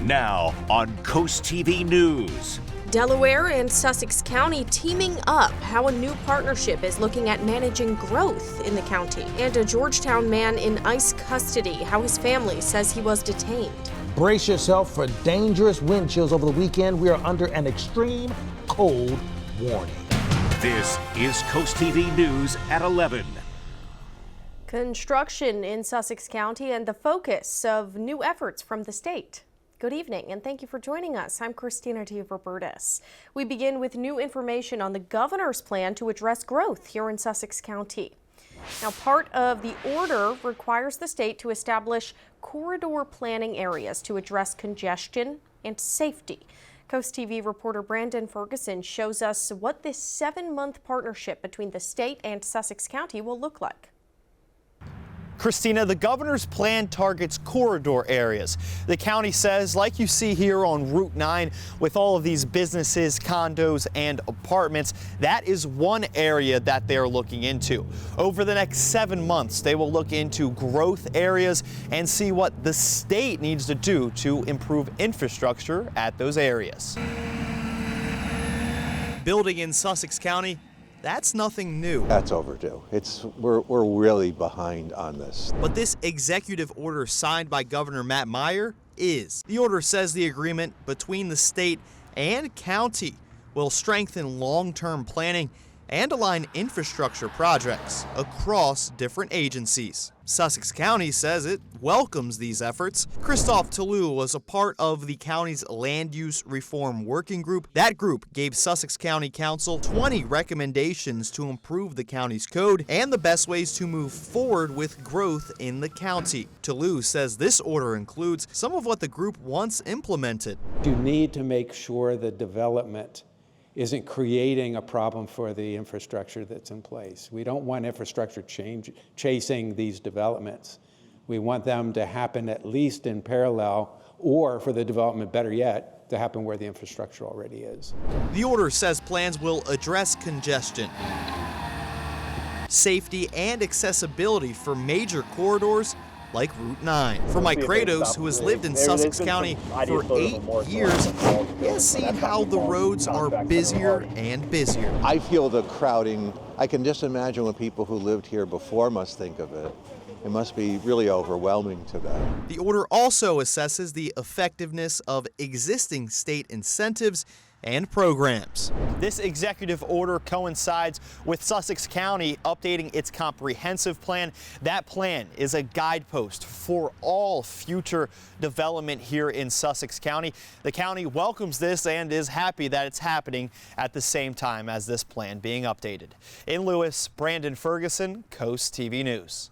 Now on CoastTV News. Delaware and Sussex County teaming up, how a new partnership is looking at managing growth in the county. And a Georgetown man in ICE custody, how his family says he was detained. Brace yourself for dangerous wind chills over the weekend. We are under an extreme cold warning. This is CoastTV News at 11. Construction in Sussex County and the focus of new efforts from the state. Good evening and thank you for joining us. I'm Christina Robertus. We begin with new information on the governor's plan to address growth here in Sussex County. Now, part of the order requires the state to establish corridor planning areas to address congestion and safety. CoastTV reporter Brandon Ferguson shows us what this 7-month partnership between the state and Sussex County will look like. Christina, the governor's plan targets corridor areas. The county says, like you see here on Route 9, with all of these businesses, condos, and apartments, that is one area that they're looking into. Over the next 7 months, they will look into growth areas and see what the state needs to do to improve infrastructure at those areas. Building in Sussex County, that's nothing new. That's overdue. We're really behind on this. But this executive order signed by Governor Matt Meyer is. The order says the agreement between the state and county will strengthen long-term planning and align infrastructure projects across different agencies. Sussex County says it welcomes these efforts. Christophe Toulouse was a part of the county's land use reform working group. That group gave Sussex County Council 20 recommendations to improve the county's code and the best ways to move forward with growth in the county. Toulouse says this order includes some of what the group wants implemented. You need to make sure the development isn't creating a problem for the infrastructure that's in place. We don't want infrastructure chasing these developments. We want them to happen at least in parallel, or for the development, better yet, to happen where the infrastructure already is. The order says plans will address congestion, safety, and accessibility for major corridors like Route 9. For Mike Kratos, who has lived in Sussex County for 8 years, he has seen how the roads are busier and busier. I feel the crowding. I can just imagine what people who lived here before must think of it. It must be really overwhelming to them. The order also assesses the effectiveness of existing state incentives and programs. This executive order coincides with Sussex County updating its comprehensive plan. That plan is a guidepost for all future development here in Sussex County. The county welcomes this and is happy that it's happening at the same time as this plan being updated. In Lewis, Brandon Ferguson, CoastTV News.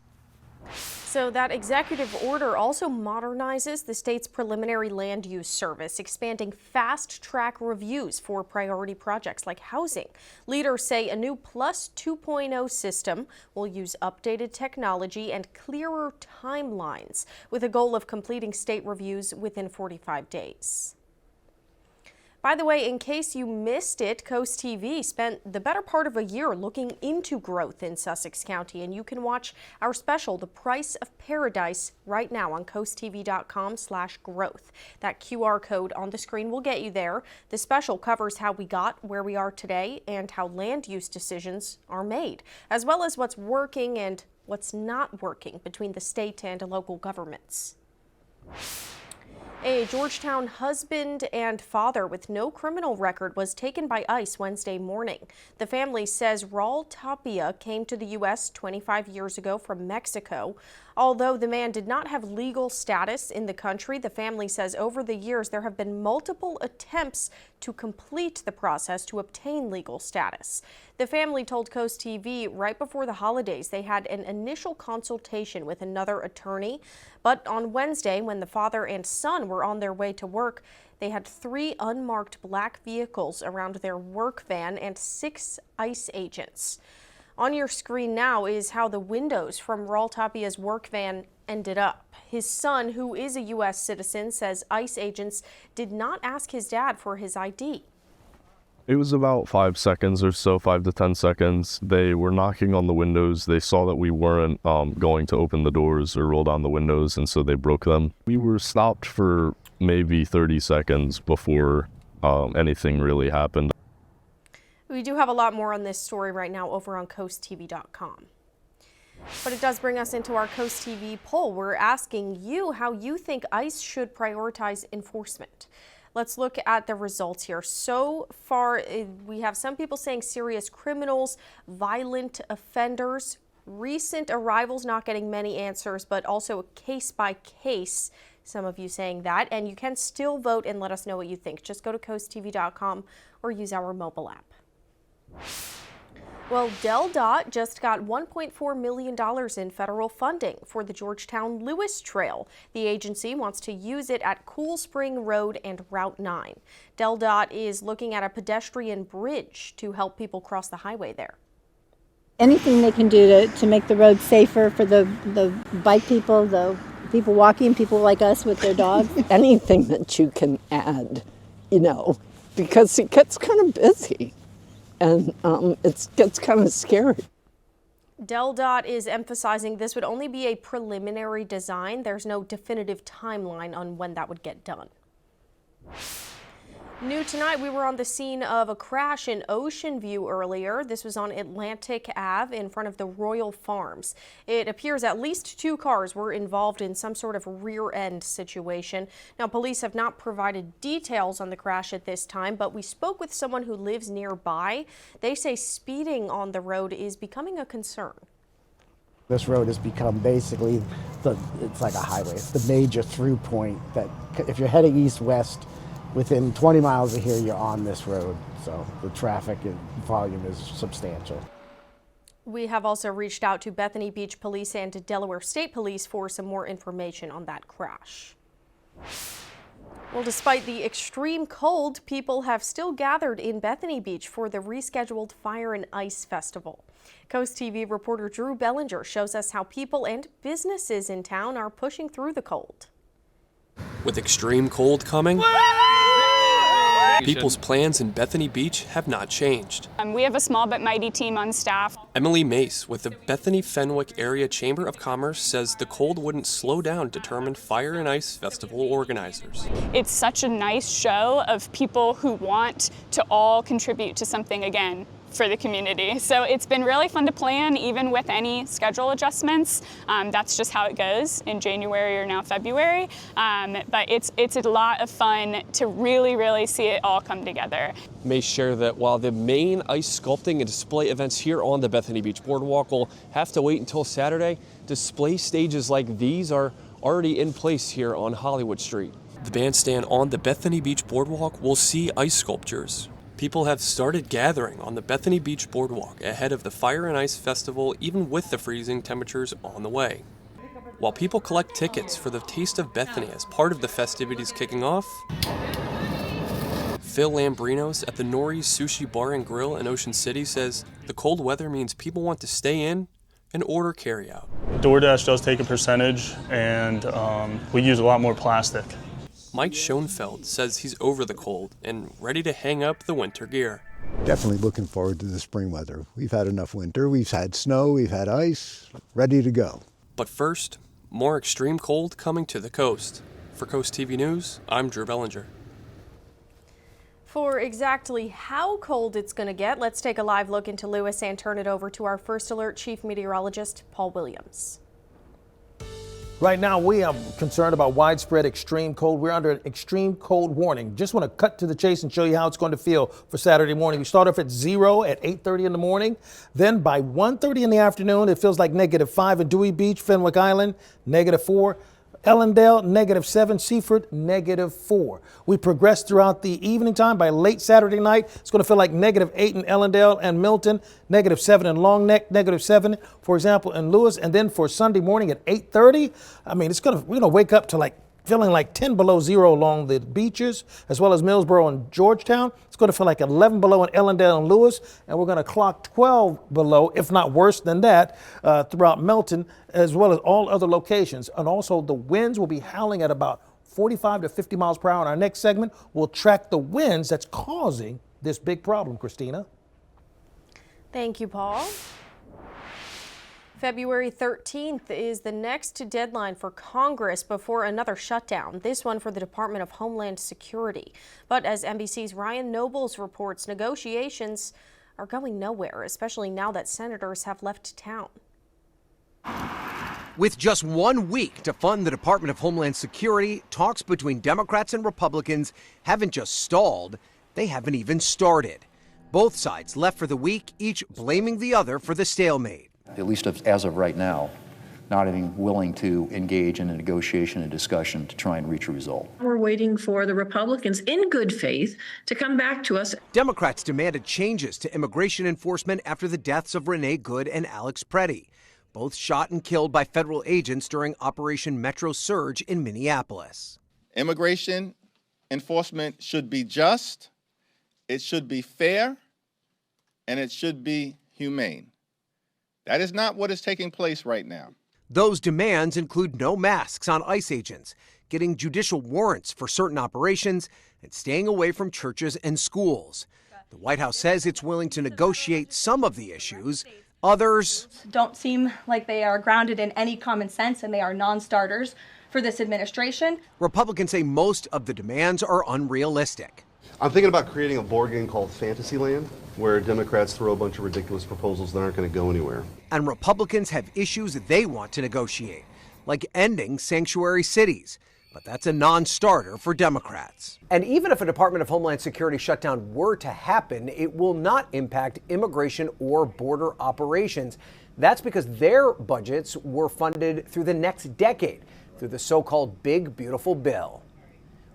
So that executive order also modernizes the state's preliminary land use service, expanding fast-track reviews for priority projects like housing. Leaders say a new Plus 2.0 system will use updated technology and clearer timelines, with a goal of completing state reviews within 45 days. By the way, in case you missed it, CoastTV spent the better part of a year looking into growth in Sussex County, and you can watch our special, The Price of Paradise, right now on coasttv.com/growth. That QR code on the screen will get you there. The special covers how we got where we are today and how land use decisions are made, as well as what's working and what's not working between the state and local governments. A Georgetown husband and father with no criminal record was taken by ICE Wednesday morning. The family says Raul Tapia came to the U.S. 25 years ago from Mexico. Although the man did not have legal status in the country, the family says over the years there have been multiple attempts to complete the process to obtain legal status. The family told CoastTV right before the holidays they had an initial consultation with another attorney, but on Wednesday, when the father and son were on their way to work, they had 3 unmarked black vehicles around their work van and 6 ICE agents. On your screen now is how the windows from Raul Tapia's work van ended up. His son, who is a U.S. citizen, says ICE agents did not ask his dad for his ID. It was about 5 seconds or so, 5 to 10 seconds. They were knocking on the windows. They saw that we weren't going to open the doors or roll down the windows, and so they broke them. We were stopped for maybe 30 seconds before anything really happened. We do have a lot more on this story right now over on CoastTV.com. But it does bring us into our Coast TV poll. We're asking you how you think ICE should prioritize enforcement. Let's look at the results here. So far, we have some people saying serious criminals, violent offenders, recent arrivals not getting many answers, but also case by case. Some of you saying that, and you can still vote and let us know what you think. Just go to CoastTV.com or use our mobile app. Well, DelDOT just got $1.4 million in federal funding for the Georgetown Lewis Trail. The agency wants to use it at Cool Spring Road and Route 9. DelDOT is looking at a pedestrian bridge to help people cross the highway there. Anything they can do to make the road safer for the bike people, the people walking, people like us with their dogs. Anything that you can add, because it gets kind of busy. And it gets kind of scary. DelDOT is emphasizing this would only be a preliminary design. There's no definitive timeline on when that would get done. New tonight, we were on the scene of a crash in Ocean View earlier. This was on Atlantic Ave in front of the Royal Farms. It appears at least 2 cars were involved in some sort of rear-end situation. Now, police have not provided details on the crash at this time, but we spoke with someone who lives nearby. They say speeding on the road is becoming a concern. This road has become basically, it's like a highway. It's the major through point that if you're heading east-west, within 20 miles of here, you're on this road, so the traffic and volume is substantial. We have also reached out to Bethany Beach Police and Delaware State Police for some more information on that crash. Well, despite the extreme cold, people have still gathered in Bethany Beach for the rescheduled Fire and Ice Festival. Coast TV reporter Drew Bellinger shows us how people and businesses in town are pushing through the cold. With extreme cold coming, people's plans in Bethany Beach have not changed. We have a small but mighty team on staff. Emily Mace with the Bethany Fenwick Area Chamber of Commerce says the cold wouldn't slow down determined Fire and Ice Festival organizers. It's such a nice show of people who want to all contribute to something again for the community. So it's been really fun to plan, even with any schedule adjustments. That's just how it goes in January or now February. But it's a lot of fun to really see it all come together. May share that while the main ice sculpting and display events here on the Bethany Beach Boardwalk will have to wait until Saturday, display stages like these are already in place here on Hollywood Street. The bandstand on the Bethany Beach Boardwalk will see ice sculptures. People have started gathering on the Bethany Beach Boardwalk ahead of the Fire and Ice Festival, even with the freezing temperatures on the way. While people collect tickets for the Taste of Bethany as part of the festivities kicking off, Phil Lambrinos at the Nori's Sushi Bar and Grill in Ocean City says the cold weather means people want to stay in and order carryout. DoorDash does take a percentage, and we use a lot more plastic. Mike Schoenfeld says he's over the cold and ready to hang up the winter gear. Definitely looking forward to the spring weather. We've had enough winter, we've had snow, we've had ice, ready to go. But first, more extreme cold coming to the coast. For Coast TV News, I'm Drew Bellinger. For exactly how cold it's going to get, let's take a live look into Lewis and turn it over to our First Alert Chief Meteorologist Paul Williams. Right now, we are concerned about widespread extreme cold. We're under an extreme cold warning. Just want to cut to the chase and show you how it's going to feel for Saturday morning. We start off at 0 at 8:30 in the morning. Then by 1:30 in the afternoon, it feels like -5 in Dewey Beach, Fenwick Island, -4. Ellendale, -7, Seaford, -4. We progress throughout the evening time. By late Saturday night, it's going to feel like -8 in Ellendale and Milton, -7 in Long Neck, -7, for example, in Lewis. And then for Sunday morning at 8:30, we're going to wake up to feeling like 10 below zero along the beaches, as well as Millsboro and Georgetown. It's going to feel like 11 below in Ellendale and Lewis, and we're going to clock 12 below, if not worse than that, throughout Melton, as well as all other locations. And also the winds will be howling at about 45 to 50 miles per hour. In our next segment, we'll track the winds that's causing this big problem, Christina. Thank you, Paul. February 13th is the next deadline for Congress before another shutdown, this one for the Department of Homeland Security. But as NBC's Ryan Nobles reports, negotiations are going nowhere, especially now that senators have left town. With just 1 week to fund the Department of Homeland Security, talks between Democrats and Republicans haven't just stalled, they haven't even started. Both sides left for the week, each blaming the other for the stalemate. At least as of right now, not even willing to engage in a negotiation and discussion to try and reach a result. We're waiting for the Republicans, in good faith, to come back to us. Democrats demanded changes to immigration enforcement after the deaths of Renee Good and Alex Preddy, both shot and killed by federal agents during Operation Metro Surge in Minneapolis. Immigration enforcement should be just, it should be fair, and it should be humane. That is not what is taking place right now. Those demands include no masks on ICE agents, getting judicial warrants for certain operations, and staying away from churches and schools. The White House says it's willing to negotiate some of the issues. Others don't seem like they are grounded in any common sense, and they are non-starters for this administration. Republicans say most of the demands are unrealistic. I'm thinking about creating a board game called Fantasyland, where Democrats throw a bunch of ridiculous proposals that aren't going to go anywhere. And Republicans have issues they want to negotiate, like ending sanctuary cities. But that's a non-starter for Democrats. And even if a Department of Homeland Security shutdown were to happen, it will not impact immigration or border operations. That's because their budgets were funded through the next decade through the so-called Big Beautiful Bill.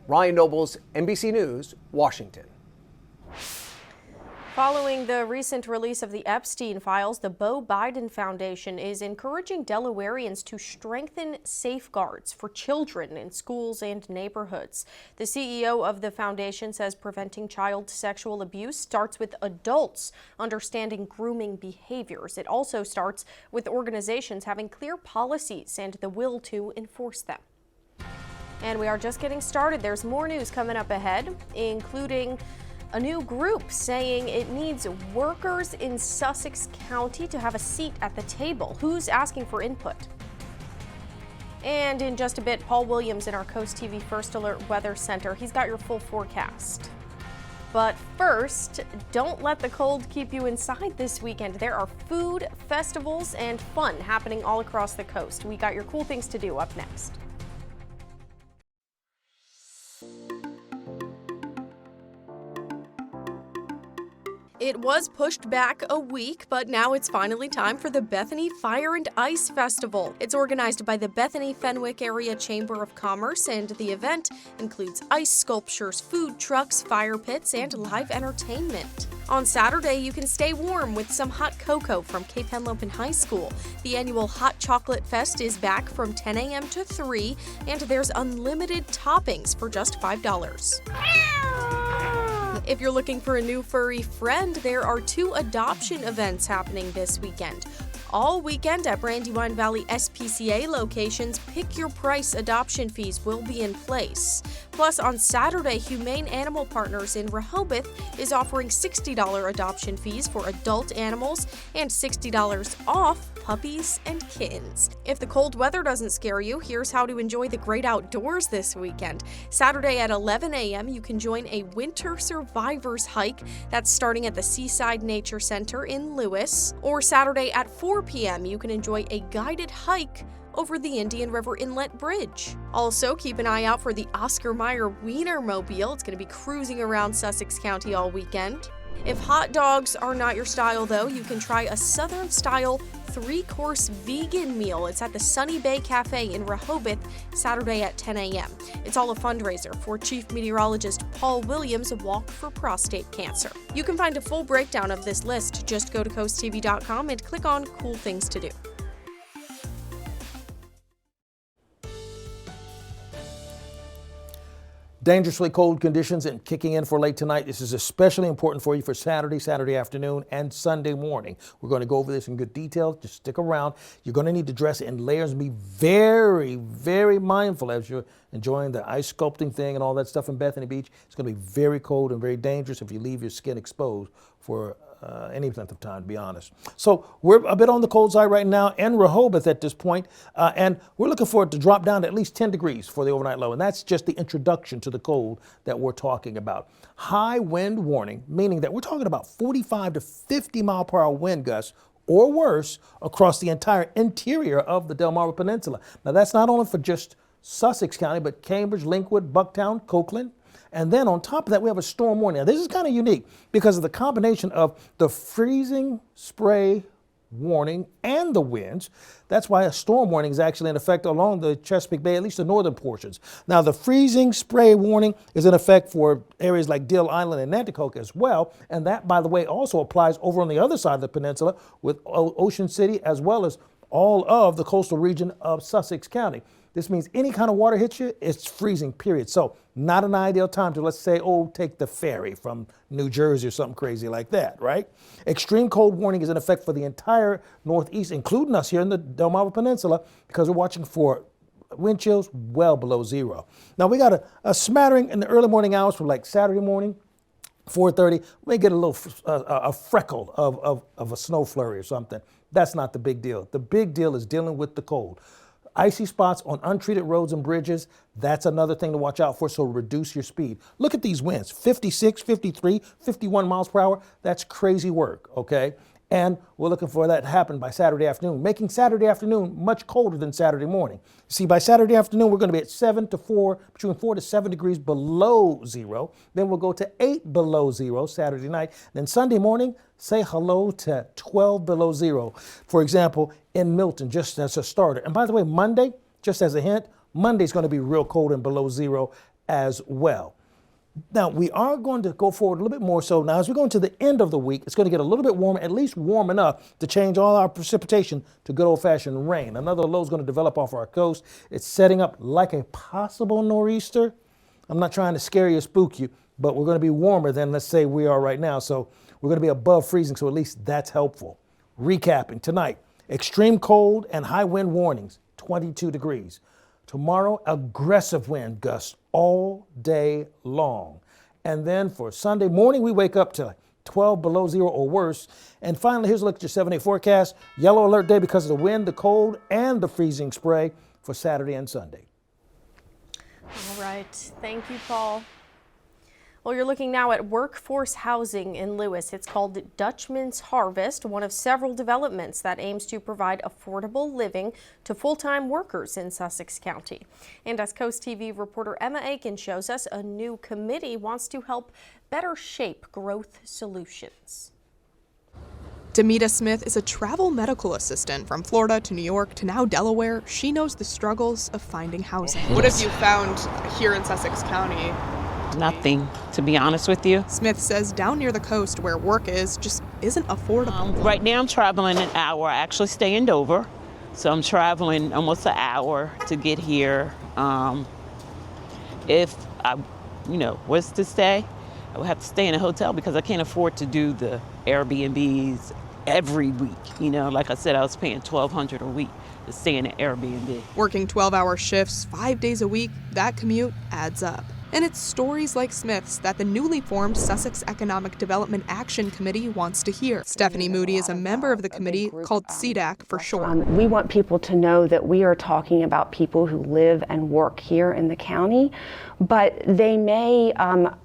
Ryan Nobles, NBC News, Washington. Following the recent release of the Epstein files, the Beau Biden Foundation is encouraging Delawareans to strengthen safeguards for children in schools and neighborhoods. The CEO of the foundation says preventing child sexual abuse starts with adults understanding grooming behaviors. It also starts with organizations having clear policies and the will to enforce them. And we are just getting started. There's more news coming up ahead, including a new group saying it needs workers in Sussex County to have a seat at the table. Who's asking for input? And in just a bit, Paul Williams in our CoastTV First Alert Weather Center. He's got your full forecast. But first, don't let the cold keep you inside this weekend. There are food, festivals, and fun happening all across the coast. We got your cool things to do up next. It was pushed back a week, but now it's finally time for the Bethany Fire and Ice Festival. It's organized by the Bethany Fenwick Area Chamber of Commerce, and the event includes ice sculptures, food trucks, fire pits, and live entertainment. On Saturday, you can stay warm with some hot cocoa from Cape Henlopen High School. The annual Hot Chocolate Fest is back from 10 a.m. to 3, and there's unlimited toppings for just $5. If you're looking for a new furry friend, there are 2 adoption events happening this weekend. All weekend at Brandywine Valley SPCA locations, pick your price adoption fees will be in place. Plus, on Saturday, Humane Animal Partners in Rehoboth is offering $60 adoption fees for adult animals and $60 off puppies and kittens. If the cold weather doesn't scare you, here's how to enjoy the great outdoors this weekend. Saturday at 11 a.m., you can join a winter survivors hike that's starting at the Seaside Nature Center in Lewis. Or Saturday at 4 p.m., you can enjoy a guided hike over the Indian River Inlet Bridge. Also, keep an eye out for the Oscar Mayer Wienermobile. It's going to be cruising around Sussex County all weekend. If hot dogs are not your style, though, you can try a Southern-style 3-course vegan meal. It's at the Sunny Bay Cafe in Rehoboth, Saturday at 10 a.m. It's all a fundraiser for Chief Meteorologist Paul Williams' Walk for Prostate Cancer. You can find a full breakdown of this list. Just go to CoastTV.com and click on Cool Things to Do. Dangerously cold conditions and kicking in for late tonight. This is especially important for you for Saturday afternoon, and Sunday morning. We're going to go over this in good detail. Just stick around. You're going to need to dress in layers and be very, very mindful as you're enjoying the ice sculpting thing and all that stuff in Bethany Beach. It's going to be very cold and very dangerous if you leave your skin exposed for any length of time, to be honest. So we're a bit on the cold side right now in Rehoboth at this point, and we're looking for it to drop down to at least 10 degrees for the overnight low, and that's just the introduction to the cold that we're talking about. High wind warning, meaning that we're talking about 45 to 50 mile per hour wind gusts or worse across the entire interior of the Delmarva Peninsula. Now that's not only for just Sussex County, but Cambridge, Linkwood, Bucktown, Copeland. And then on top of that, we have a storm warning. Now, this is kind of unique because of the combination of the freezing spray warning and the winds. That's why a storm warning is actually in effect along the Chesapeake Bay, at least the northern portions. Now, the freezing spray warning is in effect for areas like Deal Island and Nanticoke as well. And that, by the way, also applies over on the other side of the peninsula with Ocean City as well as all of the coastal region of Sussex County. This means any kind of water hits you, it's freezing, period. So not an ideal time to, let's say, take the ferry from New Jersey or something crazy like that, right? Extreme cold warning is in effect for the entire Northeast, including us here in the Delmarva Peninsula, because we're watching for wind chills well below zero. Now, we got a smattering in the early morning hours from like Saturday morning, 4:30. We may get a little a freckle of a snow flurry or something. That's not the big deal. The big deal is dealing with the cold. Icy spots on untreated roads and bridges, that's another thing to watch out for, so reduce your speed. Look at these winds, 56, 53, 51 miles per hour. That's crazy work, okay? And we're looking for that to happen by Saturday afternoon, making Saturday afternoon much colder than Saturday morning. See, by Saturday afternoon, we're going to be at between 4 to 7 degrees below zero. Then we'll go to 8 below zero Saturday night. Then Sunday morning, say hello to 12 below zero. For example, in Milton, just as a starter. And by the way, Monday, just as a hint, Monday's going to be real cold and below zero as well. Now, we are going to go forward a little bit more so. Now, as we go into the end of the week, it's going to get a little bit warmer, at least warm enough to change all our precipitation to good old-fashioned rain. Another low is going to develop off our coast. It's setting up like a possible nor'easter. I'm not trying to scare you or spook you, but we're going to be warmer than, let's say, we are right now. So we're going to be above freezing, so at least that's helpful. Recapping tonight, extreme cold and high wind warnings, 22 degrees. Tomorrow, aggressive wind gusts all day long. And then for Sunday morning, we wake up to 12 below zero or worse. And finally, here's a look at your 7-day forecast. Yellow alert day because of the wind, the cold, and the freezing spray for Saturday and Sunday. All right. Thank you, Paul. Well, you're looking now at workforce housing in Lewis. It's called Dutchman's Harvest, one of several developments that aims to provide affordable living to full-time workers in Sussex County. And as CoastTV reporter Emma Aiken shows us, a new committee wants to help better shape growth solutions. Demita Smith is a travel medical assistant from Florida to New York to now Delaware. She knows the struggles of finding housing. What have you found here in Sussex County? Nothing, to be honest with you. Smith says down near the coast where work is just isn't affordable. Right now I'm traveling an hour. I actually stay in Dover, so I'm traveling almost an hour to get here. If I, was to stay, I would have to stay in a hotel because I can't afford to do the Airbnbs every week. Like I said, I was paying $1,200 a week to stay in an Airbnb. Working 12-hour shifts 5 days a week, that commute adds up. And it's stories like Smith's that the newly formed Sussex Economic Development Action Committee wants to hear. Stephanie Moody is a member of the committee, called CDAC for short. We want people to know that we are talking about people who live and work here in the county, but they may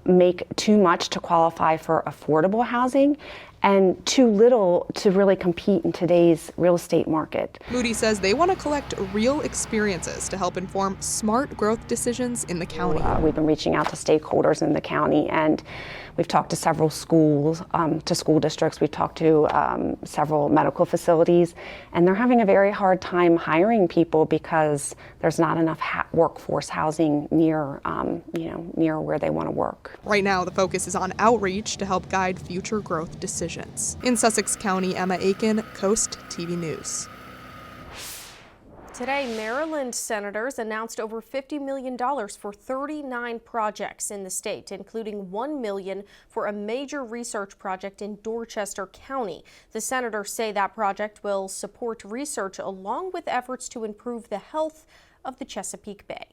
make too much to qualify for affordable housing and too little to really compete in today's real estate market. Moody says they want to collect real experiences to help inform smart growth decisions in the county. We've been reaching out to stakeholders in the county, and we've talked to several schools, to school districts. We've talked to several medical facilities, and they're having a very hard time hiring people because there's not enough workforce housing near, near where they want to work. Right now, the focus is on outreach to help guide future growth decisions. In Sussex County, Emma Aiken, Coast TV News. Today, Maryland senators announced over $50 million for 39 projects in the state, including $1 million for a major research project in Dorchester County. The senators say that project will support research along with efforts to improve the health of the Chesapeake Bay.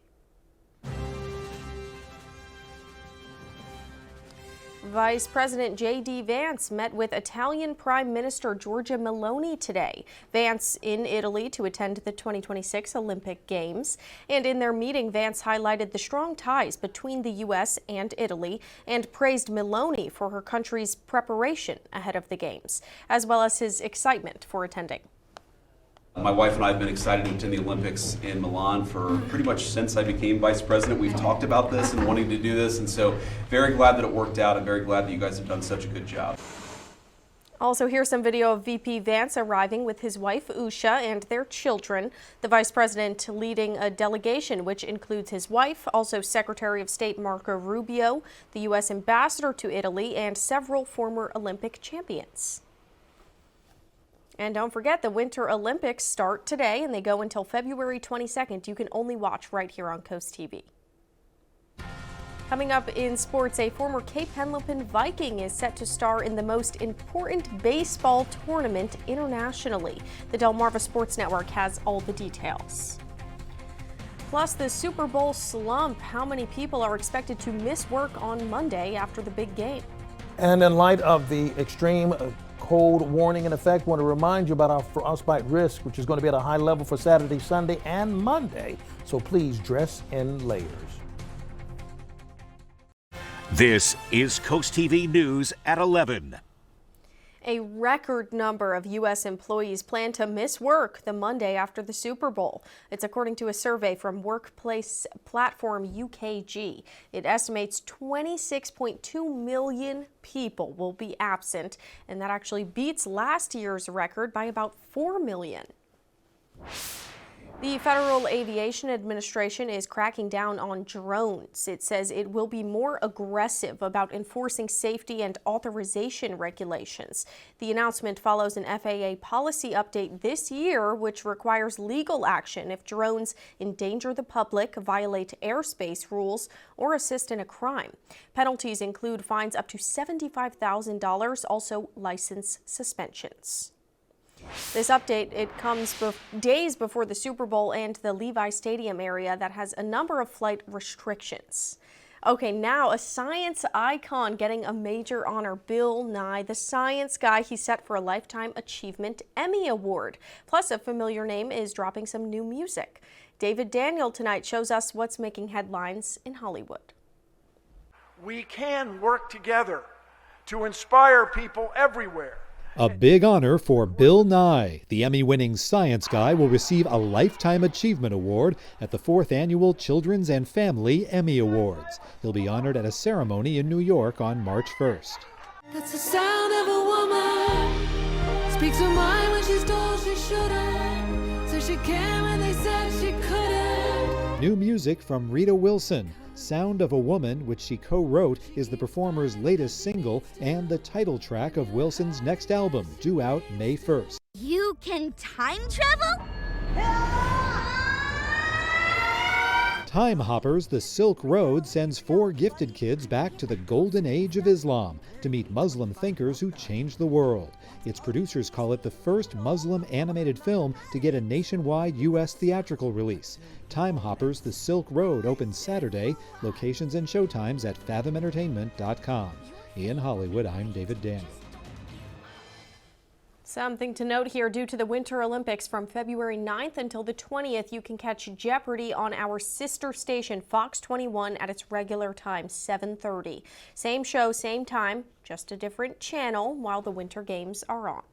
Vice President J.D. Vance met with Italian Prime Minister Giorgia Meloni today. Vance in Italy to attend the 2026 Olympic Games. And in their meeting, Vance highlighted the strong ties between the U.S. and Italy and praised Meloni for her country's preparation ahead of the Games, as well as his excitement for attending. My wife and I have been excited to attend the Olympics in Milan for pretty much since I became vice president. We've talked about this and wanting to do this, and so very glad that it worked out. I'm very glad that you guys have done such a good job. Also, here's some video of VP Vance arriving with his wife Usha and their children. The vice president leading a delegation which includes his wife, also Secretary of State Marco Rubio, the U.S. ambassador to Italy, and several former Olympic champions. And don't forget, the Winter Olympics start today and they go until February 22nd. You can only watch right here on CoastTV. Coming up in sports, a former Cape Henlopen Viking is set to star in the most important baseball tournament internationally. The Delmarva Sports Network has all the details. Plus, the Super Bowl slump. How many people are expected to miss work on Monday after the big game? And in light of the extreme cold warning in effect, I want to remind you about our frostbite risk, which is going to be at a high level for Saturday, Sunday, and Monday. So please dress in layers. This is CoastTV News at 11. A record number of U.S. employees plan to miss work the Monday after the Super Bowl. It's according to a survey from workplace platform UKG. It estimates 26.2 million people will be absent, and that actually beats last year's record by about 4 million. The Federal Aviation Administration is cracking down on drones. It says it will be more aggressive about enforcing safety and authorization regulations. The announcement follows an FAA policy update this year, which requires legal action if drones endanger the public, violate airspace rules, or assist in a crime. Penalties include fines up to $75,000, also license suspensions. This update, it comes days before the Super Bowl and the Levi Stadium area that has a number of flight restrictions. Okay, now a science icon getting a major honor. Bill Nye, the science guy, he's set for a Lifetime Achievement Emmy Award. Plus, a familiar name is dropping some new music. David Daniel tonight shows us what's making headlines in Hollywood. We can work together to inspire people everywhere. A big honor for Bill Nye. The Emmy-winning science guy will receive a Lifetime Achievement Award at the 4th Annual Children's and Family Emmy Awards. He'll be honored at a ceremony in New York on March 1st. That's the sound of a woman. Speaks her mind when she's told she shouldn't. Says she can when they said she couldn't. New music from Rita Wilson. Sound of a Woman, which she co-wrote, is the performer's latest single and the title track of Wilson's next album, due out May 1st. You can time travel? Time Hoppers, The Silk Road sends 4 gifted kids back to the golden age of Islam to meet Muslim thinkers who changed the world. Its producers call it the first Muslim animated film to get a nationwide U.S. theatrical release. Time Hoppers, The Silk Road opens Saturday. Locations and showtimes at fathomentertainment.com. In Hollywood, I'm David Daniel. Something to note here, due to the Winter Olympics from February 9th until the 20th, you can catch Jeopardy on our sister station, Fox 21, at its regular time, 7:30. Same show, same time, just a different channel while the Winter Games are on.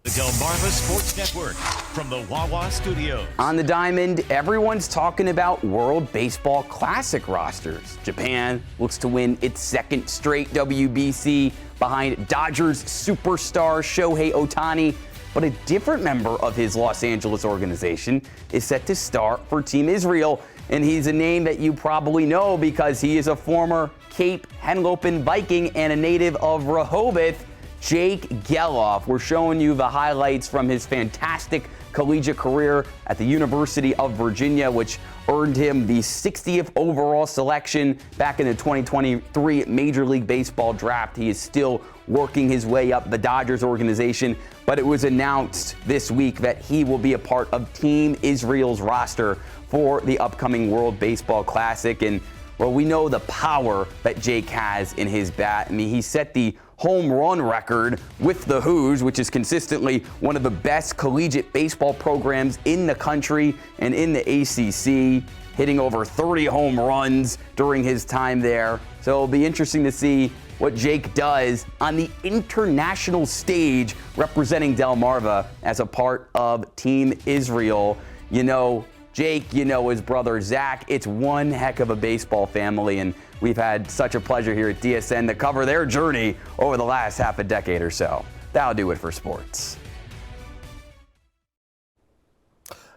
The Delmarva Sports Network from the Wawa Studios. On the diamond, everyone's talking about World Baseball Classic rosters. Japan looks to win its second straight WBC behind Dodgers superstar Shohei Ohtani, but a different member of his Los Angeles organization is set to start for Team Israel, and he's a name that you probably know because he is a former Cape Henlopen Viking and a native of Rehoboth. Jake Geloff. We're showing you the highlights from his fantastic collegiate career at the University of Virginia, which earned him the 60th overall selection back in the 2023 Major League Baseball draft. He is still working his way up the Dodgers organization, but it was announced this week that he will be a part of Team Israel's roster for the upcoming World Baseball Classic. And well, we know the power that Jake has in his bat. I mean, he set the home run record with the Hoos, which is consistently one of the best collegiate baseball programs in the country and in the ACC, hitting over 30 home runs during his time there. So it'll be interesting to see what Jake does on the international stage representing Delmarva as a part of Team Israel. You know Jake, you know his brother Zach. It's one heck of a baseball family, and we've had such a pleasure here at DSN to cover their journey over the last half a decade or so. That'll do it for sports.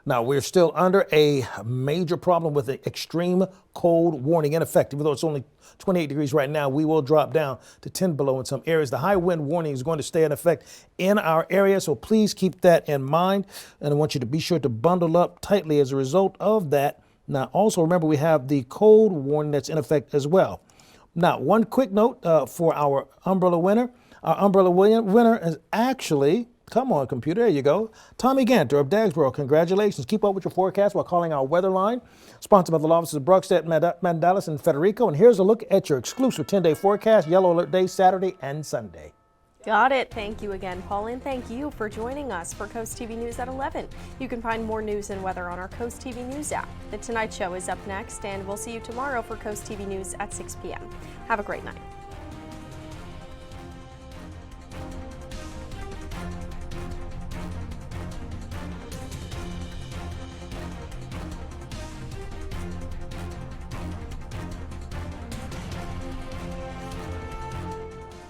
Now, we're still under a major problem with the extreme cold warning in effect. Even though it's only 28 degrees right now, we will drop down to 10 below in some areas. The high wind warning is going to stay in effect in our area, so please keep that in mind. And I want you to be sure to bundle up tightly as a result of that. Now, also remember, we have the cold warning that's in effect as well. Now, one quick note for our umbrella winner. Our umbrella winner is actually, come on, computer, there you go, Tommy Ganter of Dagsboro. Congratulations. Keep up with your forecast while calling our weather line, sponsored by the law offices of Bruckstedt, Mandalis, and Federico. And here's a look at your exclusive 10-day forecast, yellow alert day, Saturday and Sunday. Got it. Thank you again, Paul, and thank you for joining us for Coast TV News at 11. You can find more news and weather on our Coast TV News app. The Tonight Show is up next, and we'll see you tomorrow for Coast TV News at 6 p.m. Have a great night.